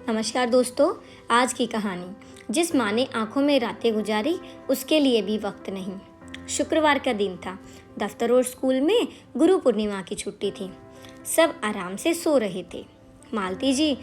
नमस्कार दोस्तों। आज की कहानी जिस माँ ने आंखों में रातें गुजारी उसके लिए भी वक्त नहीं। शुक्रवार का दिन था। दफ्तर और स्कूल में गुरु पूर्णिमा की छुट्टी थी। सब आराम से सो रहे थे। मालती जी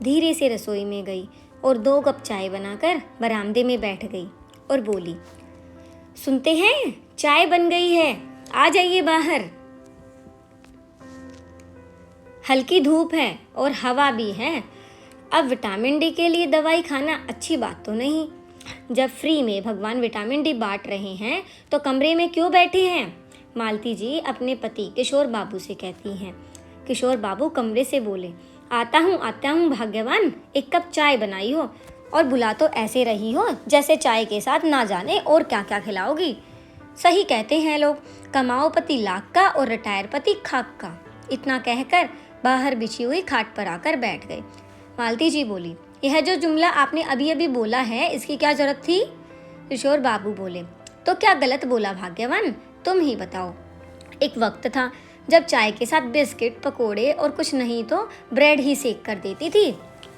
धीरे से रसोई में गई और 2 कप चाय बनाकर बरामदे में बैठ गई और बोली, सुनते हैं चाय बन गई है, आ जाइए बाहर। हल्की धूप है और हवा भी है। अब विटामिन डी के लिए दवाई खाना अच्छी बात तो नहीं। जब फ्री में भगवान विटामिन डी बांट रहे हैं तो कमरे में क्यों बैठे हैं? मालती जी अपने पति किशोर बाबू से कहती हैं। किशोर बाबू कमरे से बोले, आता हूँ भाग्यवान, 1 कप चाय बनाई हो और बुला तो ऐसे रही हो जैसे चाय के साथ ना जाने और क्या क्या खिलाओगी। सही कहते हैं लोग, कमाओ पति लाख का और रिटायर पति खाक का। इतना कहकर बाहर बिछी हुई खाट पर आकर बैठ गए। मालती जी बोली, यह जो जुमला आपने अभी अभी बोला है इसकी क्या जरूरत थी? किशोर बाबू बोले, तो क्या गलत बोला भाग्यवान, तुम ही बताओ। एक वक्त था जब चाय के साथ बिस्किट, पकोड़े और कुछ नहीं तो ब्रेड ही सेक कर देती थी।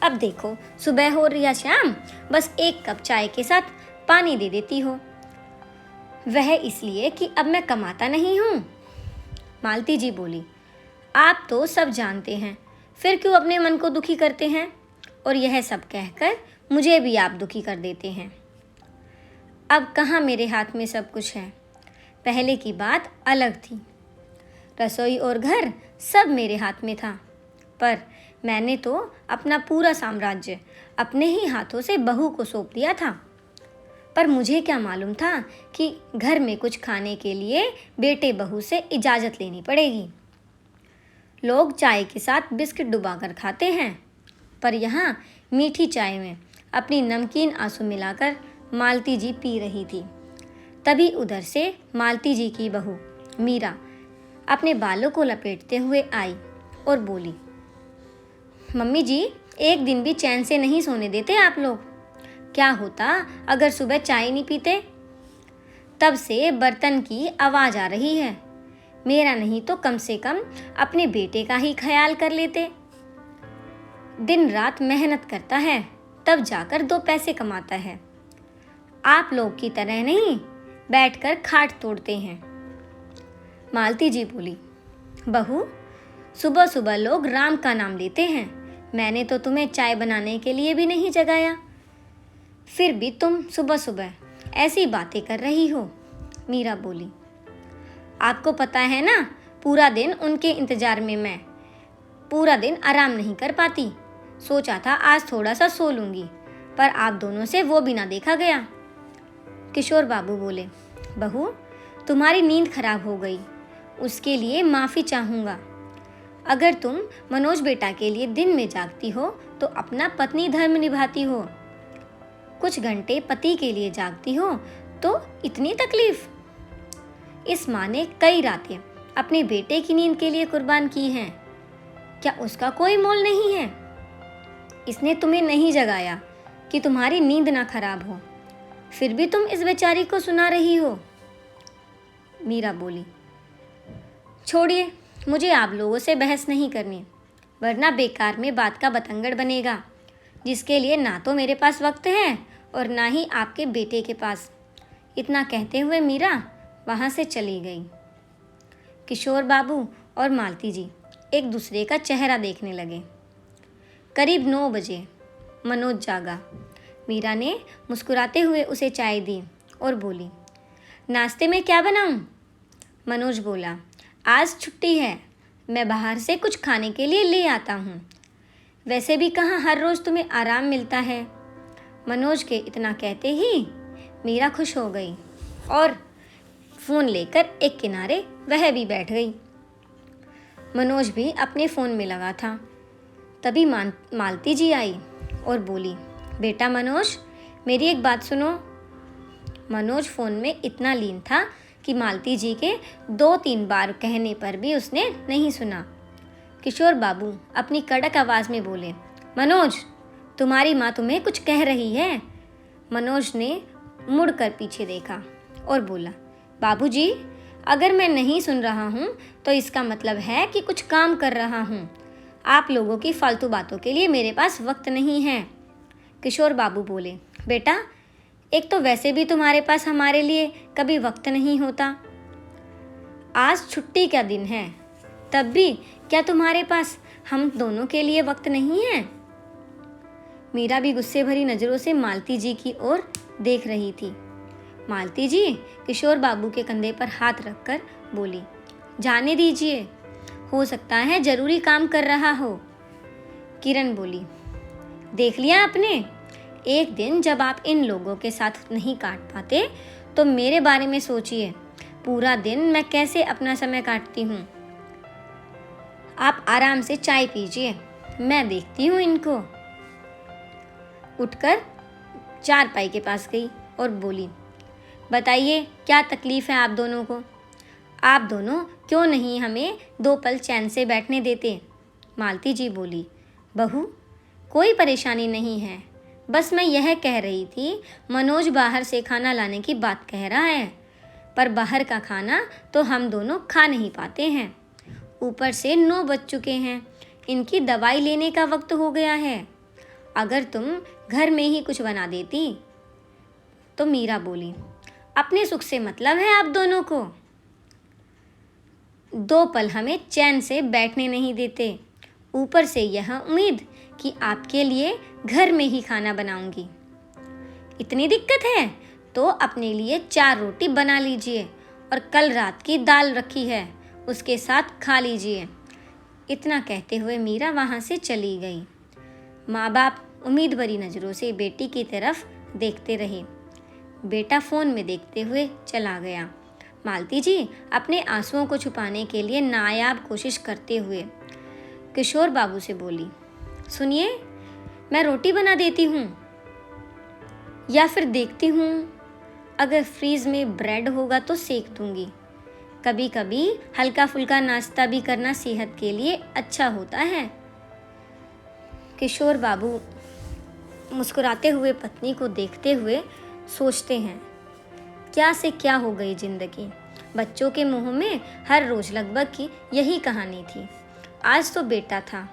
अब देखो, सुबह हो या शाम बस 1 कप चाय के साथ पानी दे देती हो। वह इसलिए कि अब मैं कमाता नहीं हूँ। मालती जी बोली, आप तो सब जानते हैं, फिर क्यों अपने मन को दुखी करते हैं? और यह सब कहकर मुझे भी आप दुखी कर देते हैं। अब कहाँ मेरे हाथ में सब कुछ है। पहले की बात अलग थी। रसोई और घर सब मेरे हाथ में था, पर मैंने तो अपना पूरा साम्राज्य अपने ही हाथों से बहू को सौंप दिया था। पर मुझे क्या मालूम था कि घर में कुछ खाने के लिए बेटे बहू से इजाज़त लेनी पड़ेगी। लोग चाय के साथ बिस्किट डुबाकर खाते हैं, पर यहाँ मीठी चाय में अपनी नमकीन आंसू मिलाकर मालती जी पी रही थी। तभी उधर से मालती जी की बहू मीरा अपने बालों को लपेटते हुए आई और बोली, मम्मी जी, एक दिन भी चैन से नहीं सोने देते आप लोग। क्या होता अगर सुबह चाय नहीं पीते? तब से बर्तन की आवाज़ आ रही है। मेरा नहीं तो कम से कम अपने बेटे का ही ख्याल कर लेते। दिन रात मेहनत करता है, तब जाकर 2 पैसे कमाता है। आप लोग की तरह नहीं बैठकर खाट तोड़ते हैं। मालती जी बोली, बहू, सुबह सुबह लोग राम का नाम लेते हैं। मैंने तो तुम्हें चाय बनाने के लिए भी नहीं जगाया, फिर भी तुम सुबह सुबह ऐसी बातें कर रही हो। मीरा बोली, आपको पता है ना, पूरा दिन उनके इंतजार में मैं पूरा दिन आराम नहीं कर पाती। सोचा था आज थोड़ा सा सो लूंगी, पर आप दोनों से वो भी ना देखा गया। किशोर बाबू बोले, बहू, तुम्हारी नींद खराब हो गई, उसके लिए माफ़ी चाहूँगा। अगर तुम मनोज बेटा के लिए दिन में जागती हो तो अपना पत्नी धर्म निभाती हो, कुछ घंटे पति के लिए जागती हो तो इतनी तकलीफ। इस माँ ने कई रातें अपने बेटे की नींद के लिए कुर्बान की हैं। क्या उसका कोई मोल नहीं है? इसने तुम्हें नहीं जगाया कि तुम्हारी नींद ना खराब हो, फिर भी तुम इस बेचारी को सुना रही हो। मीरा बोली, छोड़िए, मुझे आप लोगों से बहस नहीं करनी, वरना बेकार में बात का बतंगड़ बनेगा, जिसके लिए ना तो मेरे पास वक्त है और ना ही आपके बेटे के पास। इतना कहते हुए मीरा वहाँ से चली गई। किशोर बाबू और मालती जी एक दूसरे का चेहरा देखने लगे। करीब 9 बजे मनोज जागा। मीरा ने मुस्कुराते हुए उसे चाय दी और बोली, नाश्ते में क्या बनाऊं? मनोज बोला, आज छुट्टी है, मैं बाहर से कुछ खाने के लिए ले आता हूँ। वैसे भी कहाँ हर रोज़ तुम्हें आराम मिलता है। मनोज के इतना कहते ही मीरा खुश हो गई और फ़ोन लेकर एक किनारे वह भी बैठ गई। मनोज भी अपने फ़ोन में लगा था। तभी मालती जी आई और बोली, बेटा मनोज, मेरी एक बात सुनो। मनोज फ़ोन में इतना लीन था कि मालती जी के 2-3 बार कहने पर भी उसने नहीं सुना। किशोर बाबू अपनी कड़क आवाज़ में बोले, मनोज, तुम्हारी माँ तुम्हें कुछ कह रही है। मनोज ने मुड़कर पीछे देखा और बोला, बाबूजी, अगर मैं नहीं सुन रहा हूँ तो इसका मतलब है कि कुछ काम कर रहा हूँ। आप लोगों की फालतू बातों के लिए मेरे पास वक्त नहीं है। किशोर बाबू बोले, बेटा, एक तो वैसे भी तुम्हारे पास हमारे लिए कभी वक्त नहीं होता। आज छुट्टी का दिन है, तब भी क्या तुम्हारे पास हम दोनों के लिए वक्त नहीं है? मीरा भी गुस्से भरी नज़रों से मालती जी की ओर देख रही थी। मालती जी किशोर बाबू के कंधे पर हाथ रखकर बोली, जाने दीजिए, हो सकता है जरूरी काम कर रहा हो। किरण बोली, देख लिया आपने, एक दिन जब आप इन लोगों के साथ नहीं काट पाते तो मेरे बारे में सोचिए, पूरा दिन मैं कैसे अपना समय काटती हूँ। आप आराम से चाय पीजिए, मैं देखती हूँ इनको। उठकर चारपाई के पास गई और बोली, बताइए क्या तकलीफ़ है आप दोनों को? आप दोनों क्यों नहीं हमें 2 पल चैन से बैठने देते? मालती जी बोली, बहू, कोई परेशानी नहीं है, बस मैं यह कह रही थी, मनोज बाहर से खाना लाने की बात कह रहा है, पर बाहर का खाना तो हम दोनों खा नहीं पाते हैं। ऊपर से 9 बज चुके हैं, इनकी दवाई लेने का वक्त हो गया है। अगर तुम घर में ही कुछ बना देती। तो मीरा बोली, अपने सुख से मतलब है आप दोनों को, 2 पल हमें चैन से बैठने नहीं देते, ऊपर से यह उम्मीद कि आपके लिए घर में ही खाना बनाऊंगी। इतनी दिक्कत है तो अपने लिए 4 रोटी बना लीजिए और कल रात की दाल रखी है उसके साथ खा लीजिए। इतना कहते हुए मीरा वहाँ से चली गई। माँ बाप उम्मीद भरी नज़रों से बेटी की तरफ देखते रहे। बेटा फ़ोन में देखते हुए चला गया। मालती जी अपने आंसुओं को छुपाने के लिए नायाब कोशिश करते हुए किशोर बाबू से बोली, सुनिए, मैं रोटी बना देती हूँ, या फिर देखती हूँ अगर फ्रीज में ब्रेड होगा तो सेक दूंगी। कभी कभी हल्का फुल्का नाश्ता भी करना सेहत के लिए अच्छा होता है। किशोर बाबू मुस्कुराते हुए पत्नी को देखते हुए सोचते हैं, क्या से क्या हो गई जिंदगी। बच्चों के मुंह में हर रोज लगभग की यही कहानी थी। आज तो बेटा था,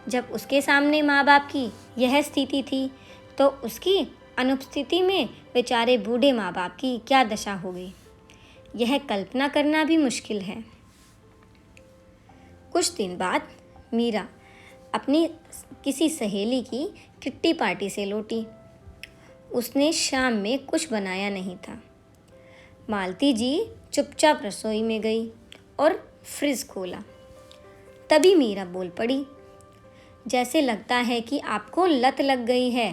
जब उसके सामने माँ बाप की यह स्थिति थी तो उसकी अनुपस्थिति में बेचारे बूढ़े माँ बाप की क्या दशा हो गई, यह कल्पना करना भी मुश्किल है। कुछ दिन बाद मीरा अपनी किसी सहेली की किट्टी पार्टी से लौटी। उसने शाम में कुछ बनाया नहीं था। मालती जी चुपचाप रसोई में गई और फ्रिज खोला। तभी मीरा बोल पड़ी, जैसे लगता है कि आपको लत लग गई है।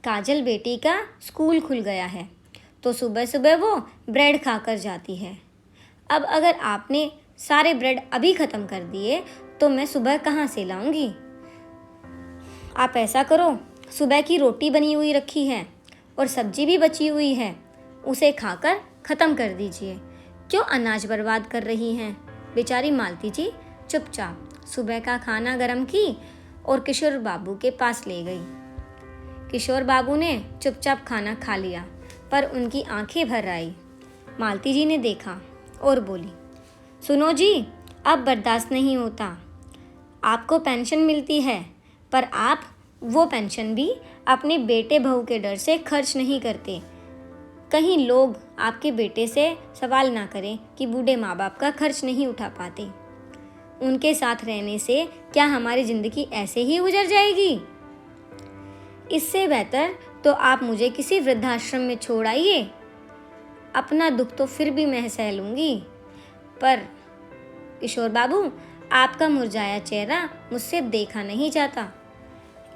काजल बेटी का स्कूल खुल गया है तो सुबह सुबह वो ब्रेड खाकर जाती है। अब अगर आपने सारे ब्रेड अभी ख़त्म कर दिए तो मैं सुबह कहाँ से लाऊंगी। आप ऐसा करो, सुबह की रोटी बनी हुई रखी है और सब्जी भी बची हुई है, उसे खाकर ख़त्म कर दीजिए। क्यों अनाज बर्बाद कर रही हैं। बेचारी मालती जी चुपचाप सुबह का खाना गरम की और किशोर बाबू के पास ले गई। किशोर बाबू ने चुपचाप खाना खा लिया, पर उनकी आंखें भर आई। मालती जी ने देखा और बोली, सुनो जी, अब बर्दाश्त नहीं होता। आपको पेंशन मिलती है, पर आप वो पेंशन भी अपने बेटे बहू के डर से खर्च नहीं करते। कहीं लोग आपके बेटे से सवाल ना करें कि बूढ़े माँ बाप का खर्च नहीं उठा पाते। उनके साथ रहने से क्या हमारी ज़िंदगी ऐसे ही गुजर जाएगी? इससे बेहतर तो आप मुझे किसी वृद्धाश्रम में छोड़ आइए। अपना दुख तो फिर भी मैं सह लूँगी, पर किशोर बाबू, आपका मुरझाया चेहरा मुझसे देखा नहीं जाता।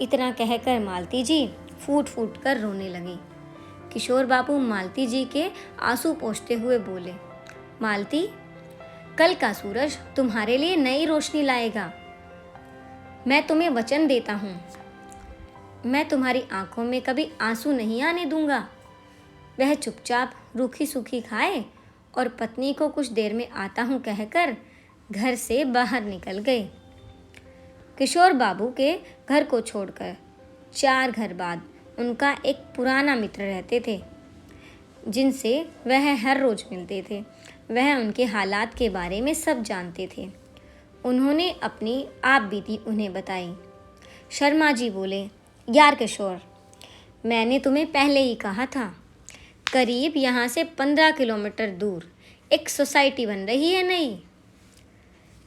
इतना कहकर मालती जी फूट फूट कर रोने लगी। किशोर बाबू मालती जी के आंसू पोंछते हुए बोले, मालती, कल का सूरज तुम्हारे लिए नई रोशनी लाएगा। मैं तुम्हें वचन देता हूँ, मैं तुम्हारी आंखों में कभी आंसू नहीं आने दूंगा। वह चुपचाप रूखी सूखी खाए और पत्नी को कुछ देर में आता हूँ कहकर घर से बाहर निकल गए। किशोर बाबू के घर को छोड़कर 4 घर बाद उनका एक पुराना मित्र रहते थे, जिनसे वह हर रोज़ मिलते थे। वह उनके हालात के बारे में सब जानते थे। उन्होंने अपनी आप बीती उन्हें बताई। शर्मा जी बोले, यार किशोर, मैंने तुम्हें पहले ही कहा था, करीब यहाँ से 15 किलोमीटर दूर एक सोसाइटी बन रही है नई,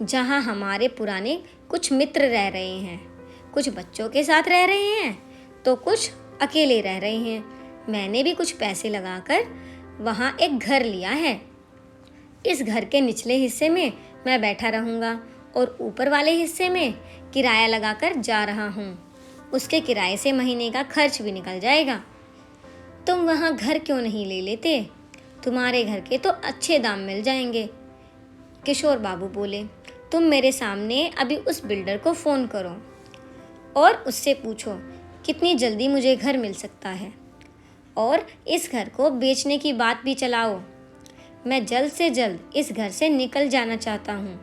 जहाँ हमारे पुराने कुछ मित्र रह रहे हैं। कुछ बच्चों के साथ रह रहे हैं तो कुछ अकेले रह रहे हैं। मैंने भी कुछ पैसे लगाकर वहाँ एक घर लिया है। इस घर के निचले हिस्से में मैं बैठा रहूँगा और ऊपर वाले हिस्से में किराया लगाकर जा रहा हूँ। उसके किराए से महीने का खर्च भी निकल जाएगा। तुम वहाँ घर क्यों नहीं ले लेते? तुम्हारे घर के तो अच्छे दाम मिल जाएंगे। किशोर बाबू बोले, तुम मेरे सामने अभी उस बिल्डर को फ़ोन करो और उससे पूछो कितनी जल्दी मुझे घर मिल सकता है, और इस घर को बेचने की बात भी चलाओ। मैं जल्द से जल्द इस घर से निकल जाना चाहता हूँ।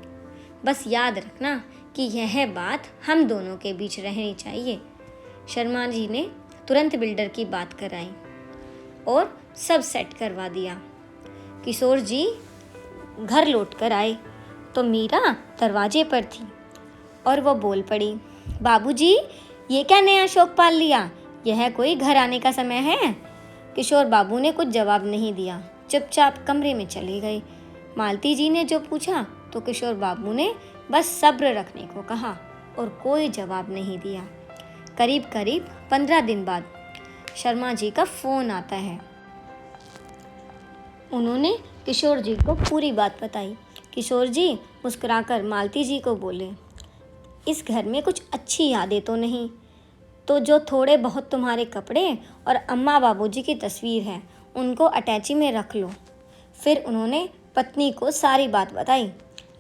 बस याद रखना कि यह बात हम दोनों के बीच रहनी चाहिए। शर्मा जी ने तुरंत बिल्डर की बात कराई और सब सेट करवा दिया। किशोर जी घर लौट कर आए तो मीरा दरवाजे पर थी और वो बोल पड़ी, बाबूजी, ये क्या नया शौक पाल लिया? यह कोई घर आने का समय है? किशोर बाबू ने कुछ जवाब नहीं दिया, चुपचाप कमरे में चले गए। मालती जी ने जो पूछा तो किशोर बाबू ने बस सब्र रखने को कहा और कोई जवाब नहीं दिया। करीब करीब 15 दिन बाद शर्मा जी का फ़ोन आता है। उन्होंने किशोर जी को पूरी बात बताई। किशोर जी मुस्कुराकर मालती जी को बोले, इस घर में कुछ अच्छी यादें तो नहीं, तो जो थोड़े बहुत तुम्हारे कपड़े और अम्मा बाबूजी की तस्वीर है उनको अटैची में रख लो। फिर उन्होंने पत्नी को सारी बात बताई।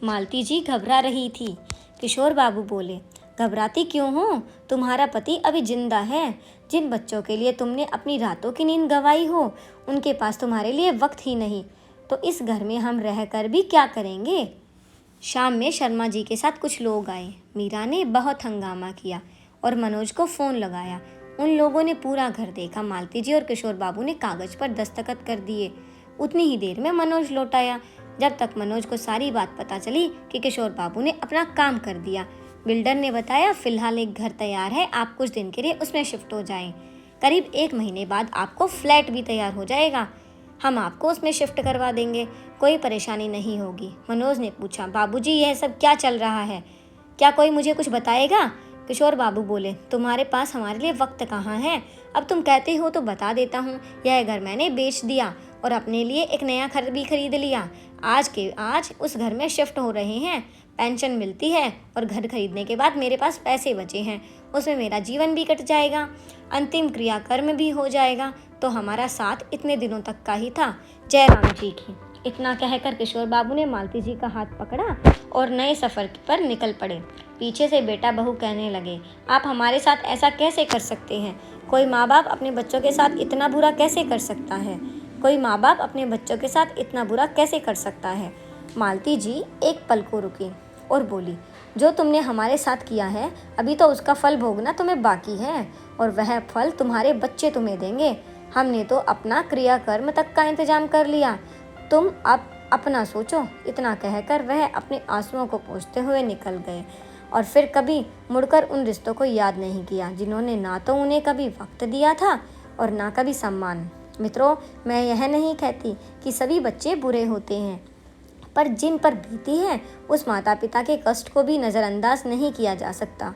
मालती जी घबरा रही थी। किशोर बाबू बोले, घबराती क्यों हो? तुम्हारा पति अभी जिंदा है। जिन बच्चों के लिए तुमने अपनी रातों की नींद गंवाई हो उनके पास तुम्हारे लिए वक्त ही नहीं, तो इस घर में हम रहकर भी क्या करेंगे? शाम में शर्मा जी के साथ कुछ लोग आए। मीरा ने बहुत हंगामा किया और मनोज को फ़ोन लगाया। उन लोगों ने पूरा घर देखा। मालती जी और किशोर बाबू ने कागज़ पर दस्तखत कर दिए। उतनी ही देर में मनोज लौट आया। जब तक मनोज को सारी बात पता चली कि किशोर बाबू ने अपना काम कर दिया। बिल्डर ने बताया, फ़िलहाल एक घर तैयार है, आप कुछ दिन के लिए उसमें शिफ्ट हो जाएं। करीब 1 महीने बाद आपको फ्लैट भी तैयार हो जाएगा। हम आपको उसमें शिफ्ट करवा देंगे, कोई परेशानी नहीं होगी। मनोज ने पूछा, बाबूजी, यह सब क्या चल रहा है? क्या कोई मुझे कुछ बताएगा? किशोर बाबू बोले, तुम्हारे पास हमारे लिए वक्त कहाँ है? अब तुम कहते हो तो बता देता हूँ। यह घर मैंने बेच दिया और अपने लिए एक नया घर भी खरीद लिया। आज उस घर में शिफ्ट हो रहे हैं। पेंशन मिलती है और घर खरीदने के बाद मेरे पास पैसे बचे हैं, उसमें मेरा जीवन भी कट जाएगा, अंतिम क्रियाकर्म भी हो जाएगा, तो हमारा साथ इतने दिनों तक का ही था। जय राम जी की। इतना कहकर किशोर बाबू ने मालती जी का हाथ पकड़ा और नए सफ़र पर निकल पड़े। पीछे से बेटा बहू कहने लगे, आप हमारे साथ ऐसा कैसे कर सकते हैं? कोई माँ बाप अपने बच्चों के साथ इतना बुरा कैसे कर सकता है? कोई माँ बाप अपने बच्चों के साथ इतना बुरा कैसे कर सकता है? मालती जी एक पल को रुकी और बोली, जो तुमने हमारे साथ किया है अभी तो उसका फल भोगना तुम्हें बाकी है, और वह फल तुम्हारे बच्चे तुम्हें देंगे। हमने तो अपना क्रियाकर्म तक का इंतजाम कर लिया, तुम अब अपना सोचो। इतना कहकर वह अपने आंसुओं को पोंछते हुए निकल गए और फिर कभी मुड़कर उन रिश्तों को याद नहीं किया जिन्होंने ना तो उन्हें कभी वक्त दिया था और ना कभी सम्मान। मित्रों, मैं यह नहीं कहती कि सभी बच्चे बुरे होते हैं, पर जिन पर बीती है उस माता पिता के कष्ट को भी नज़रअंदाज नहीं किया जा सकता।